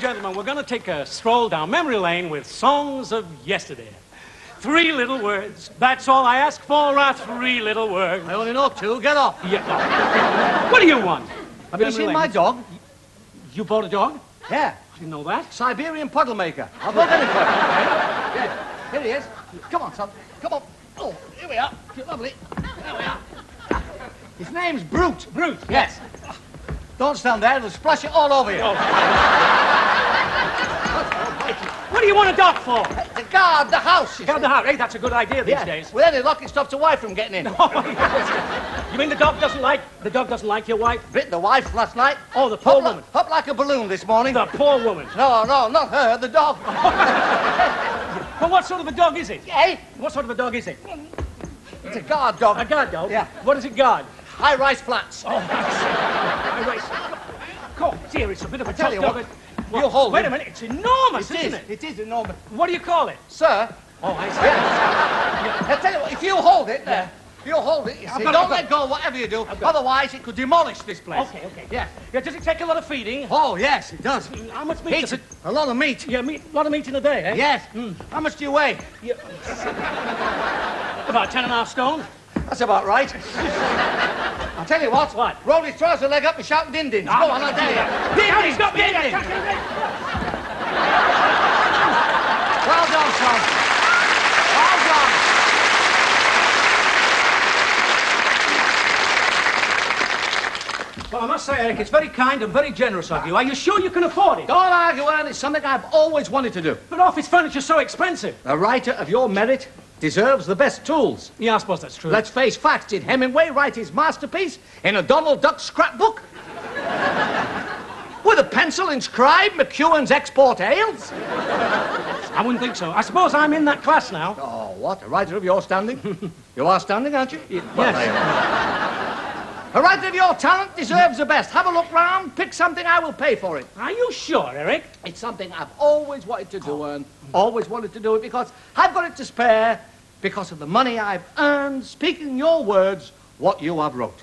gentlemen, we're going to take a stroll down memory lane with songs of yesterday. 3 little words. That's all I ask for, 3 little words. I only know 2. Get off. Yeah. What do you want? Have you seen my dog? You bought a dog? Yeah. I didn't know that. Siberian puddle maker. I'll go get it for you. Yeah. Here he is. Come on, son. Come on. Oh, here we are. Lovely. There we are. His name's Brute. Brute? Yes. Don't stand there. It'll splash it all over you. Oh. What do you want a dog for? To guard the house. Guard the house. Hey, that's a good idea these days. Well, then it lucky stops the wife from getting in. Oh, yes. You mean the dog doesn't like your wife? Bit the wife last night. Oh, the poor woman. Up like a balloon this morning. The poor woman. No, not her, the dog. Well, what sort of a dog is it? Hey? What sort of a dog is it? It's a guard dog. A guard dog? Yeah. What does it guard? High-rise flats. Oh, high rise. Come on, dear, it's a bit of a Tell tough you dog. what, you hold Wait him. a minute, it's enormous, isn't it? It is enormous. What do you call it? Sir. Oh, I see. Yeah. I tell you what, if you hold it, Yeah. you hold it, you see. got it, Don't let go, whatever you do. Otherwise, it could demolish this place. Okay. Yeah. Yeah, does it take a lot of feeding? Oh, yes, it does. How much meat does it? A lot of meat. Yeah, a lot of meat in a day, eh? Yes. How much do you weigh? Yeah. About 10.5 stone. That's about right. I'll tell you what. What? Roll his trouser leg up and shout din-dins. Go on, I'll tell you. Din-dins, not din-dins. Well done, son. Well done. Well, I must say, Eric, it's very kind and very generous of you. Are you sure you can afford it? Don't argue, Ern. It's something I've always wanted to do. But office furniture's so expensive. A writer of your merit deserves the best tools. Yeah, I suppose that's true. Let's face facts. Did Hemingway write his masterpiece in a Donald Duck scrapbook? With a pencil inscribed McEwen's Export Ales? I wouldn't think so. I suppose I'm in that class now. Oh, what? A writer of your standing? You are standing, aren't you? Yes. A writer of your talent deserves the best. Have a look round, pick something, I will pay for it. Are you sure, Eric? It's something I've always wanted to do, and always wanted to do it because I've got it to spare because of the money I've earned speaking your words, what you have wrote.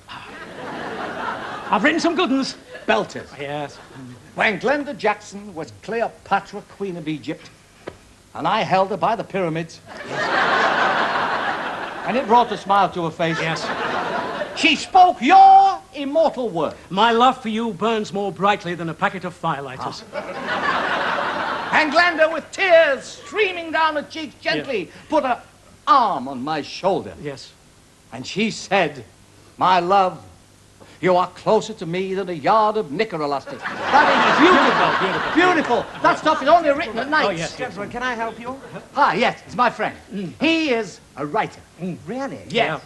I've written some good ones. Belters. Yes. When Glenda Jackson was Cleopatra, Queen of Egypt, and I held her by the pyramids, and it brought a smile to her face. Yes. She spoke your immortal word. My love for you burns more brightly than a packet of firelighters. And Glenda, with tears streaming down her cheeks, gently put her arm on my shoulder. Yes. And she said, my love, you are closer to me than a yard of knicker elastic. That is beautiful. That stuff is only written at night. Oh, yes. Gentlemen, can I help you? Hi, yes, it's my friend. He is a writer. Really? Yes. Yeah.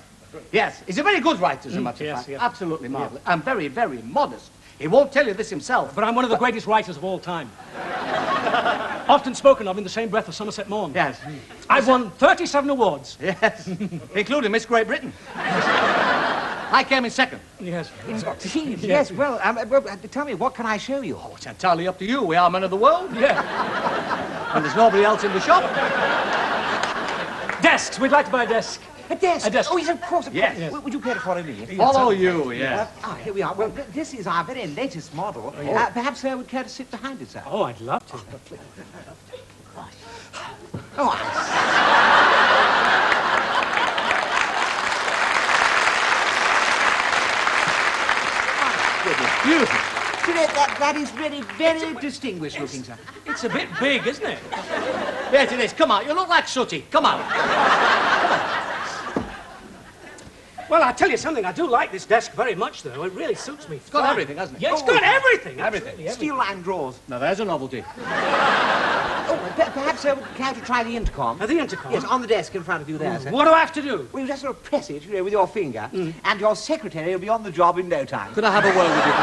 Yes, he's a very good writer, as a matter of fact. yes. Absolutely marvelous. And very, very modest. He won't tell you this himself. But I'm one of the greatest writers of all time. Often spoken of in the same breath as Somerset Maugham. Yes. I've won 37 awards. Yes. Including Miss Great Britain. I came in second. Yes. Indeed, yes. Well, tell me, what can I show you? Oh, it's entirely up to you. We are men of the world. Yeah. And there's nobody else in the shop. Desks. We'd like to buy a desk. A desk? A desk. Oh, yes, of course, of Yes. course. Yes. Would you care to follow me? Follow you, yes. Here we are. Well, this is our very latest model. Perhaps sir would care to sit behind it, sir. Oh, I'd love to. Oh, Beautiful. that is really very distinguished looking, sir. It's a bit big, isn't it? Yes, it is. Come on. You look like Sooty. Come on. Well, I'll tell you something. I do like this desk very much, though. It really suits me. It's got everything, hasn't it? Yeah, it's got everything. Everything. Absolutely Steel-lined drawers. Now, there's a novelty. Oh, perhaps sir would care to try the intercom. The intercom? Yes, on the desk in front of you there, sir. What do I have to do? Well, you just sort of press it, with your finger, and your secretary will be on the job in no time. Could I have a word with you,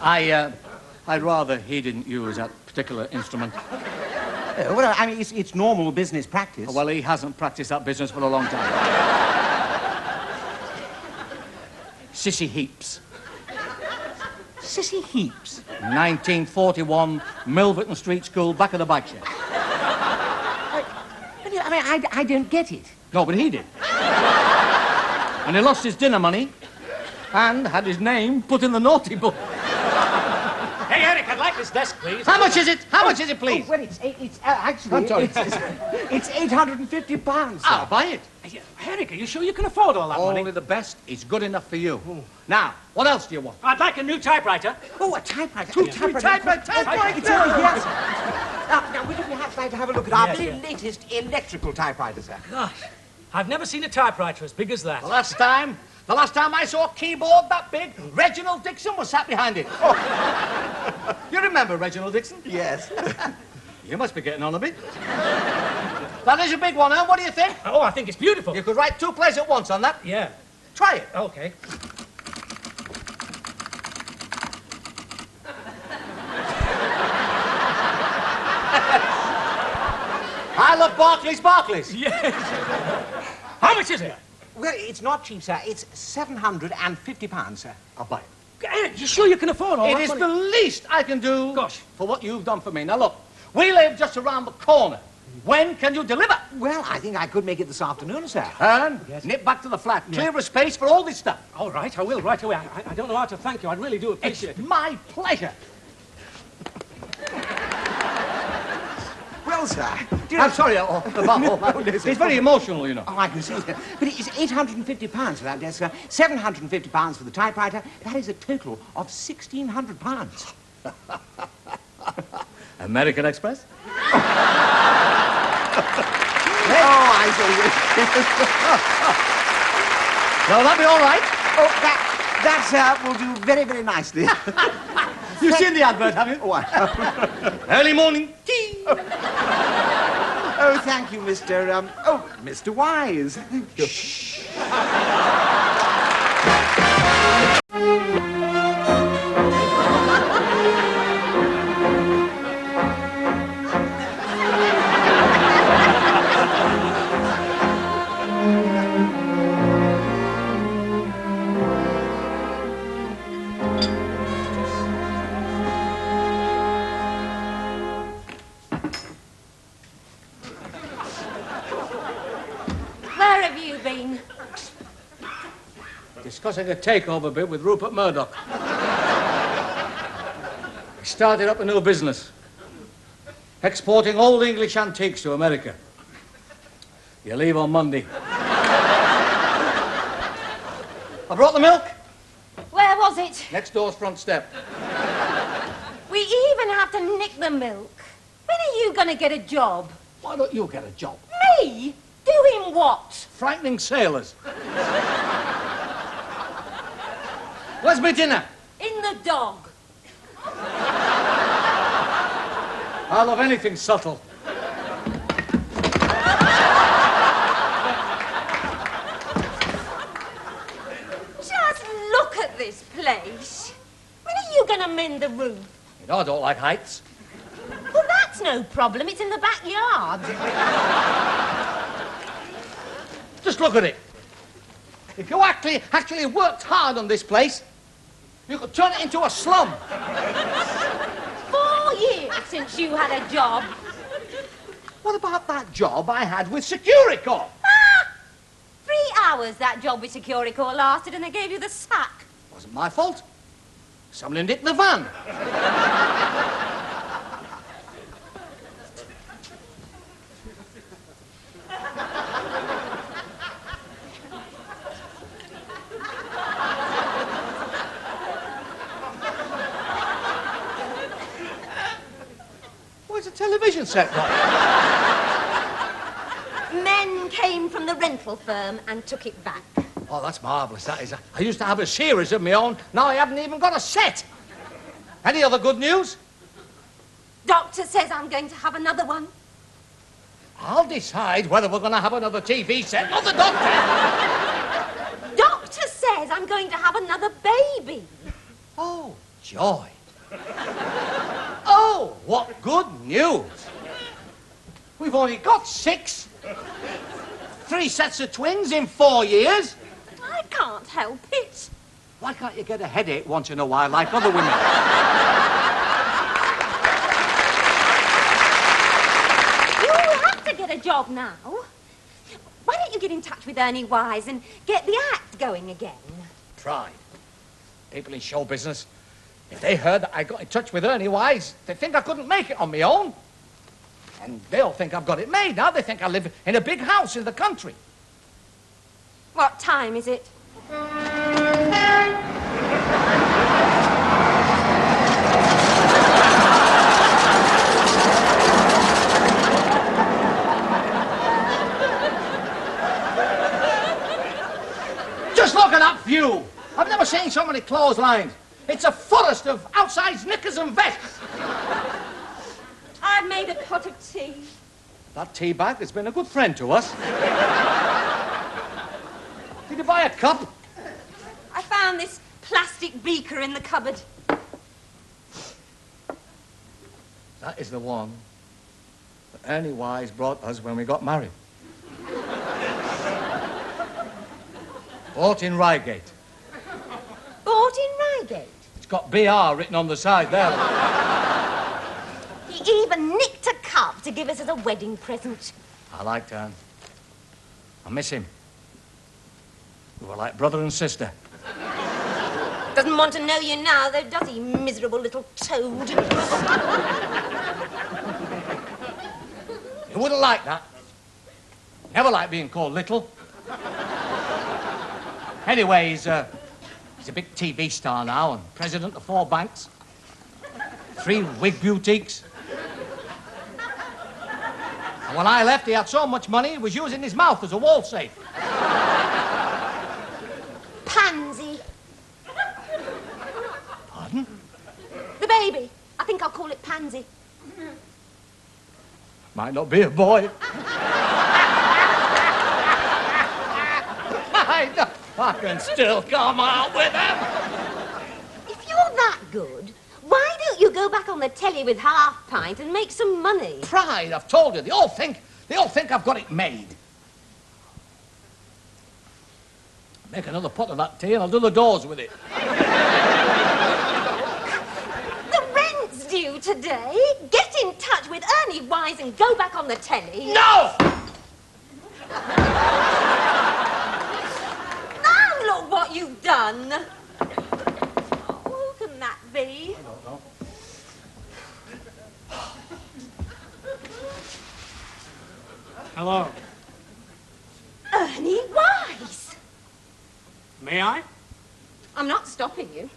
please? I'd rather he didn't use that particular instrument. Well, I mean, it's normal business practice. Oh, well, he hasn't practiced that business for a long time. Sissy Heaps. Sissy Heaps. 1941, Milverton Street School, back of the bike shed. I don't get it. No, but he did. And he lost his dinner money and had his name put in the naughty book. this desk, please. How much is it? How much is it, please? Oh, well, actually, I'm sorry. it's £850. Sir. I'll buy it. Eric, are you sure you can afford all that Only money? the best is good enough for you. Now, what else do you want? I'd like a new typewriter. Oh, a typewriter. Typewriter. Yes. Now, would you perhaps like to have a look at our Yes, very yeah. latest electrical typewriter, sir? Gosh, I've never seen a typewriter as big as that. The last time I saw a keyboard that big, Reginald Dixon was sat behind it. Oh. You remember Reginald Dixon? Yes. You must be getting on a bit. That is a big one, huh? What do you think? Oh, I think it's beautiful. You could write 2 plays at once on that. Yeah. Try it. Okay. I love Barclays. Yes. How much is it? Well, it's not cheap, sir. It's £750, sir. I'll buy it. Eric, you sure you can afford all It that is money? the least I can do Gosh. for what you've done for me. Now, look, we live just around the corner. When can you deliver? Well, I think I could make it this afternoon, sir. And Yes. nip back to the flat. Clear a space for all this stuff. All right, I will right away. I don't know how to thank you. I really do It's appreciate it. my pleasure. Well, sir. I'm sorry. It's very emotional, you know. Oh, I can see that. But it's £850 for that desk, sir. £750 for the typewriter. That is a total of £1,600. American Express? Oh, I see. No, that'll be all right. Oh, that will do very, very nicely. You've seen the advert, have you? Oh, Early morning tea. oh, thank you, Mr. Wise. Where have you been? Discussing a takeover bid with Rupert Madoc. He started up a new business. Exporting old English antiques to America. You leave on Monday. I brought the milk. Where was it? Next door's front step. We even have to nick the milk. When are you going to get a job? Why don't you get a job? Me? Doing what? Frightening sailors. Where's my dinner? In the dog. I love anything subtle. Just look at this place. When are you going to mend the roof? You know I don't like heights. Well, that's no problem. It's in the backyard. Just look at it. If you actually worked hard on this place, you could turn it into a slum. 4 years since you had a job. What about that job I had with Securicor? Ah! 3 hours that job with Securicor lasted and they gave you the sack. Wasn't my fault. Somebody nicked the van. Where's the television set gone? Men came from the rental firm and took it back. Oh, that's marvellous, that is. I used to have a series of my own. Now I haven't even got a set. Any other good news? Doctor says I'm going to have another one. I'll decide whether we're going to have another TV set, not the doctor. Doctor says I'm going to have another baby. Oh, joy. Oh, what good news. We've only got 6. 3 sets of twins in 4 years. I can't help it. Why can't you get a headache once in a while like other women? You have to get a job now. Why don't you get in touch with Ernie Wise and get the act going again? Tried. People in show business, If they heard that I got in touch with Ernie Wise, they think I couldn't make it on my own. And they'll think I've got it made now. They think I live in a big house in the country. What time is it? Just look at that view. I've never seen so many clotheslines. It's a forest of outside knickers and vests. I've made a pot of tea. That tea bag has been a good friend to us. Did you buy a cup? I found this plastic beaker in the cupboard. That is the one that Ernie Wise brought us when we got married. Bought in Reigate. Bought in Reigate? It's got BR written on the side there. He even nicked a cup to give us as a wedding present. I liked Ern. I miss him. We were like brother and sister. Doesn't want to know you now, though, does he, miserable little toad? You wouldn't like that. Never liked being called little. Anyway, he's a big TV star now and president of 4 banks, 3 wig boutiques. And when I left, he had so much money, he was using his mouth as a wall safe. Pansy. Pardon? The baby. I think I'll call it Pansy. Might not be a boy. I can still come out with him. If you're that good, why don't you go back on the telly with Half Pint and make some money? Pride, I've told you. They all think I've got it made. Make another pot of that tea and I'll do the doors with it. The rent's due today. Get in touch with Ernie Wise and go back on the telly. No! Look what you've done. Oh, who can that be? I don't know. Hello. Ernie Wise. May I? I'm not stopping you.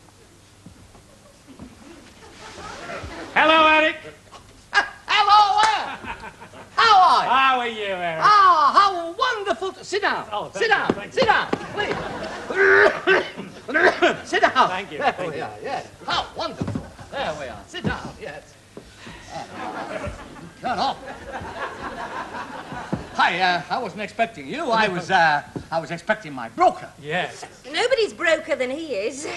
Hello, Eric. Hello, how are you? How are you, Eric? Ah, how wonderful. Sit down. Oh, sit thank down. you, thank Sit down, please. Sit down. Thank you. There Thank we you. are, yes. How wonderful. There we are. Sit down, yes. Shut up. Hi, I wasn't expecting you. I was expecting my broker. Yes. Nobody's broker than he is.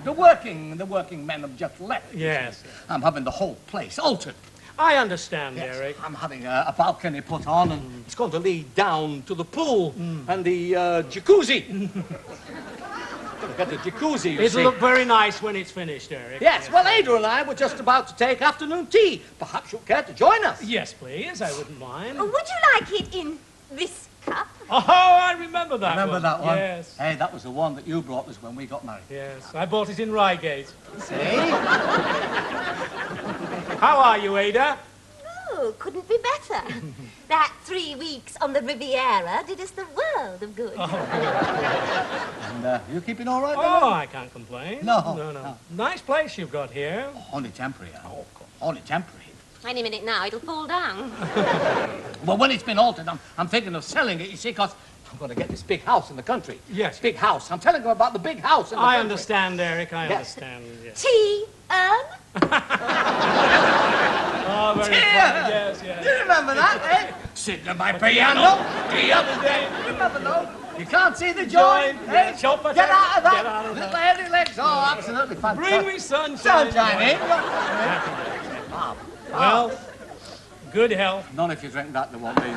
The working men have just left. Yes. I'm having the whole place altered. I understand, Yes, Eric. I'm having a balcony put on, and it's going to lead down to the pool and the jacuzzi. Going to get the jacuzzi, you It'll see. look very nice when it's finished, Eric. Yes, well, Ada and I were just about to take afternoon tea. Perhaps you'd care to join us. Yes, please. I wouldn't mind. Would you like it in this cup? Oh, I remember that Remember one. that one? Yes. Hey, that was the one that you brought us when we got married. Yes. I bought it in Reigate. See? How are you, Ada? Oh, couldn't be better. That 3 weeks on the Riviera did us the world of good. And you keeping all right, Oh, I can't complain. No. No. Nice place you've got here. Only temporary, only temporary. Any minute now, it'll fall down. Well, when it's been altered, I'm thinking of selling it, you see, because I'm going to get this big house in the country. Yes. Big house. I'm telling you about the big house in the country. I understand, Eric. I Yes. understand. Yes. Tea, Oh, very funny. Yeah. Yes, Do yes. you remember that, eh? Sitting at my piano the other day. Remember those? You can't see the joint, eh? Chop it Get out of that. Get out of Little that. hairy legs. Oh, absolutely fantastic. Bring me sunshine. Sunshine, eh? Well, good health. None if you drink that, there won't be.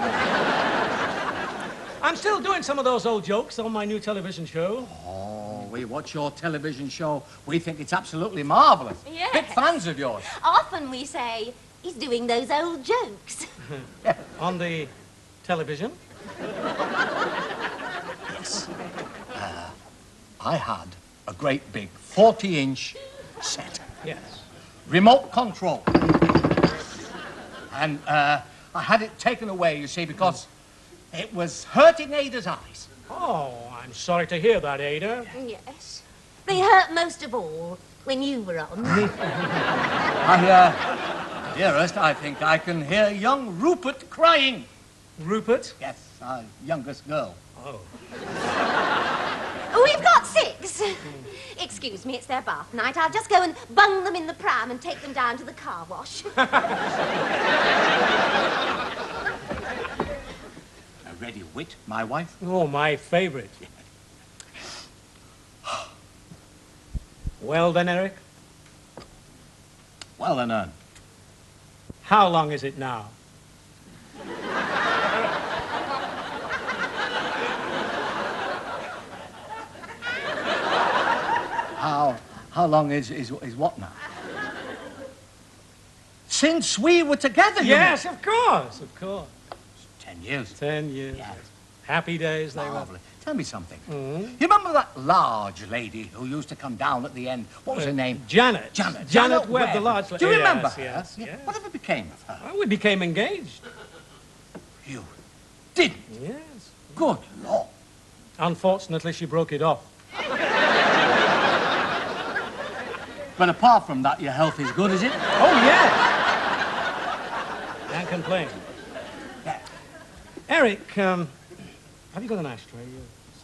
I'm still doing some of those old jokes on my new television show. Oh, we watch your television show. We think it's absolutely marvellous. Yes. Big fans of yours. Often we say, he's doing those old jokes. On the television? Yes. I had a great big 40-inch Set. Yes. Remote control. And I had it taken away, you see, because it was hurting Ada's eyes. Oh, I'm sorry to hear that, Ada. Yes. They hurt most of all when you were on. Dearest, I think I can hear young Rupert crying. Rupert? Yes, our youngest girl. Oh. We've got 6. Excuse me, it's their bath night. I'll just go and bung them in the pram and take them down to the car wash. A ready wit, my wife. Oh, my favourite. Well then, Eric? Well then, Ern. How long is it now? How long is what now? Since we were together, you Yes, mean? of course, of course. 10 years. 10 years. Yes. Happy days they were. Lovely. Tell me something. Mm-hmm. You remember that large lady who used to come down at the end? What was her name? Janet. Janet Webb, the large lady. Do you remember her? Yes, yes. Whatever became of her? Well, we became engaged. You didn't? Yes. Good Lord. Unfortunately, she broke it off. But apart from that, your health is good, is it? Oh, yes. Can't complain. Yeah. Eric, have you got an ashtray?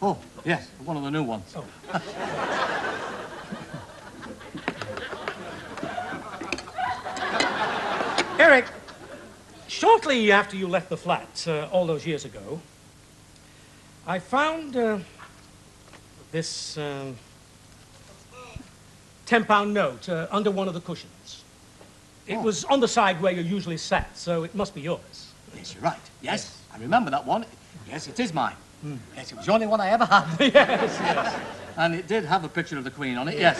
Oh, yes, one of the new ones. Oh. Eric, shortly after you left the flat, all those years ago, I found this £10 note under one of the cushions. It was on the side where you usually sat, so it must be yours. Yes, you're right. Yes, I remember that one. Yes, it is mine. Yes, it was the only one I ever had. Yes, yes. And it did have a picture of the Queen on it, yes.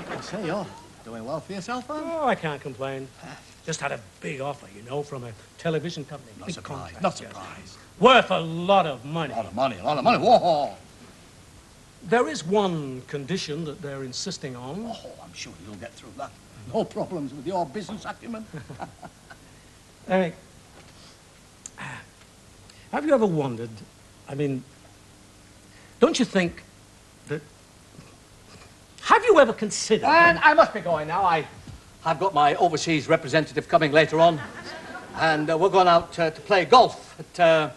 I say, you're doing well for yourself, Anne. Oh, I can't complain. Just had a big offer, you know, from a television company. Not Big surprised, contract, not yes. surprised. Worth a lot of money. A lot of money, a lot of money. Whoa! There is one condition that they're insisting on. Oh, I'm sure you'll get through that. No problems with your business acumen. Eric, have you ever wondered, I mean, don't you think that... Have you ever considered... And I must be going now. I've got my overseas representative coming later on. And we're going out to play golf at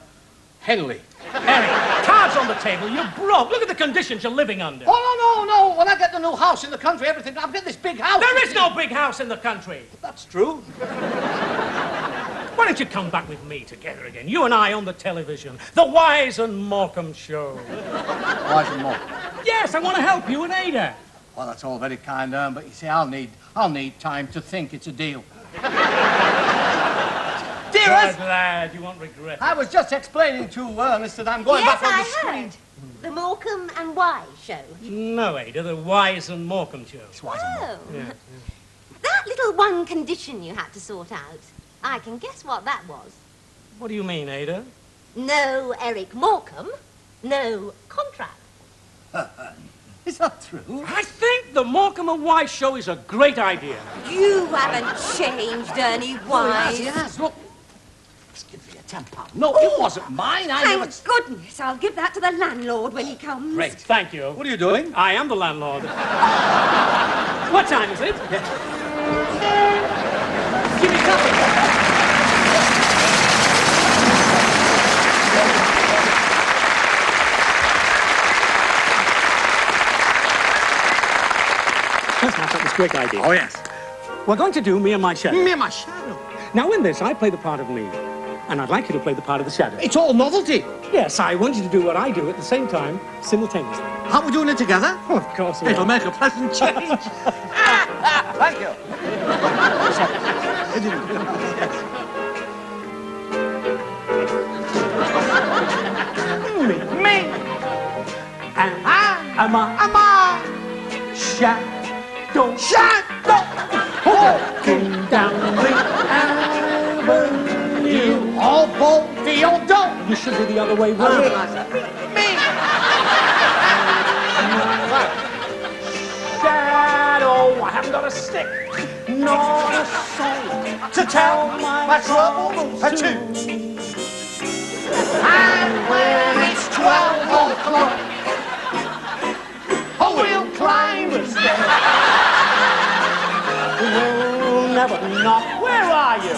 Henley. Eric, cards on the table, you're broke. Look at the conditions you're living under. Oh, no. When I get the new house in the country, everything, I'll get this big house. There is no big house in the country. That's true. Why don't you come back with me together again? You and I on the television. The Wise and Morecambe show. Wise and Morecambe. Yes, I want to help you and Ada. Well, that's all very kind, Ern, but you see, I'll need time to think it's a deal. Dearest! Good lad, you won't regret it. I was just explaining to Ernest that I'm going Yes, back on the I screen. heard. The Morecambe and Wise show. No, Ada, the Wise and Morecambe show. It's Wise and Morecambe. Oh. Yeah. That little one condition you had to sort out. I can guess what that was. What do you mean, Ada? No Eric Morecambe. No contract. Is that true? I think the Morecambe and Wise show is a great idea. You haven't changed, Ernie Wise. Yes, look. Let's give me a £10. No, it wasn't mine. I never... Thank goodness. I'll give that to the landlord when he comes. Great. Thank you. What are you doing? I am the landlord. What time is it? Give me something. That's my this great idea. Oh, yes. We're going to do Me and My Shadow. Me and my shadow. Now, in this, I play the part of me, and I'd like you to play the part of the shadow. It's all novelty. Yes, I want you to do what I do at the same time, simultaneously. How are we doing it together? Oh, of course we It'll are. make a pleasant change. Thank you. Me. And am I shadow. Walking down the avenue. All bold for your dough. You should be the other way round. stick, not a soul to tell my troubles to. And when it's 12 o'clock, oh, we'll climb the stairs. We'll never knock. Where are you?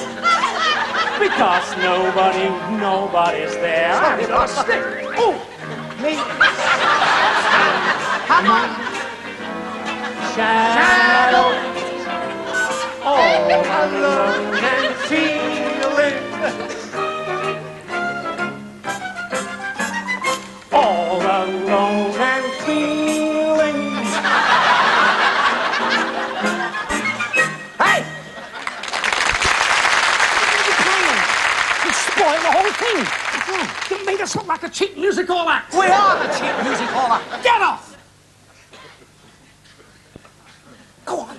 Because nobody's there. I've got a stick. Oh, me. Come on. Shadow. All alone and feeling. All alone and feeling. Hey! You spoiled the whole thing. You made us look like a cheap music hall act. We are the cheap music hall act. Get off! Go on.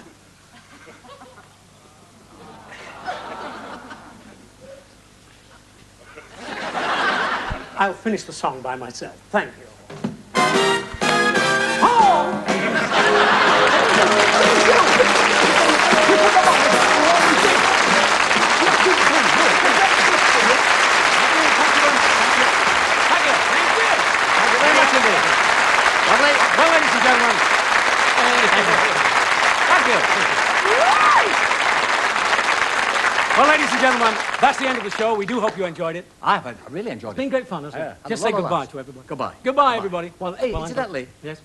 I'll finish the song by myself. Thank you. Oh! Well, ladies and gentlemen, thank you. Well, ladies and gentlemen, that's the end of the show. We do hope you enjoyed it. I really enjoyed It's been great fun, hasn't it? Yeah, Just had say a lot of goodbye laughs. to everybody. Goodbye. Goodbye, everybody. Well, hey, Well, incidentally, Yes?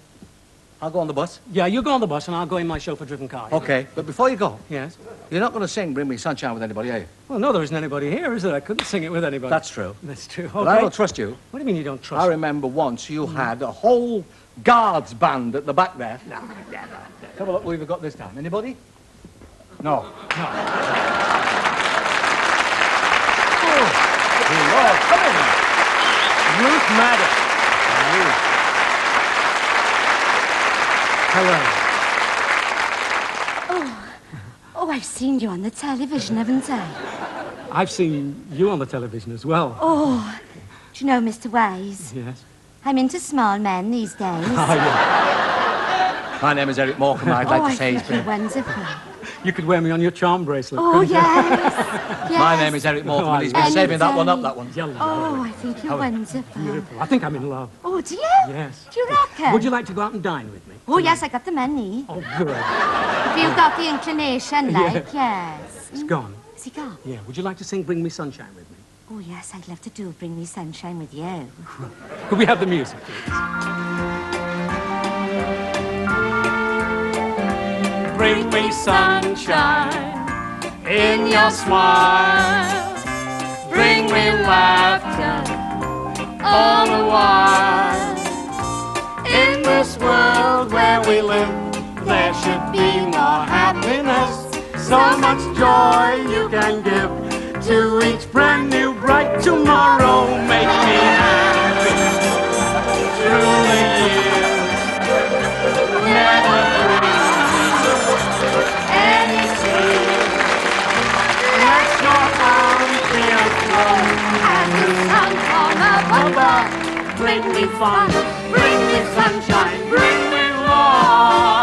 I'll go on the bus. Yeah, you go on the bus and I'll go in my chauffeur-driven car. Okay, but before you go, Yes? you're not going to sing Bring Me Sunshine with anybody, are you? Well, no, there isn't anybody here, is there? I couldn't sing it with anybody. That's true. That's true. But I Okay. don't trust you. What do you mean you don't trust I me? remember once you had a whole guards band at the back there. No, Have a look what we've got this time. Anybody? No. Lord, come in. Ruth Madoc. Hello. Oh, I've seen you on the television, haven't I? I've seen you on the television as well. Oh, do you know, Mr. Wise? Yes. I'm into small men these days. Oh, yeah. My name is Eric Morecambe. I'd like I to say think you're wonderful. You could wear me on your charm bracelet. Oh, couldn't you? yes. Yes. My name is Eric Morecambe, and he's been saving that one up, that one. Yellow. Oh, I think you're wonderful. Beautiful. I think I'm in love. Oh, do you? Yes. Do you reckon? Would you like to go out and dine with me? Oh, yes, I got the money. Oh, good. If you've got the inclination, like, yes. It's gone. Has he gone? Yeah. Would you like to sing Bring Me Sunshine with me? Oh, yes, I'd love to do Bring Me Sunshine with you. Could we have the music, please? Bring me sunshine in your smile. Bring me laughter all the while. In this world where we live, there should be more happiness. So much joy you can give to each brand new bright tomorrow. Make me happy through the years. Never any tears. Let your arms be afloat and the sun come up above. Bring me fun, bring me sunshine, bring me love.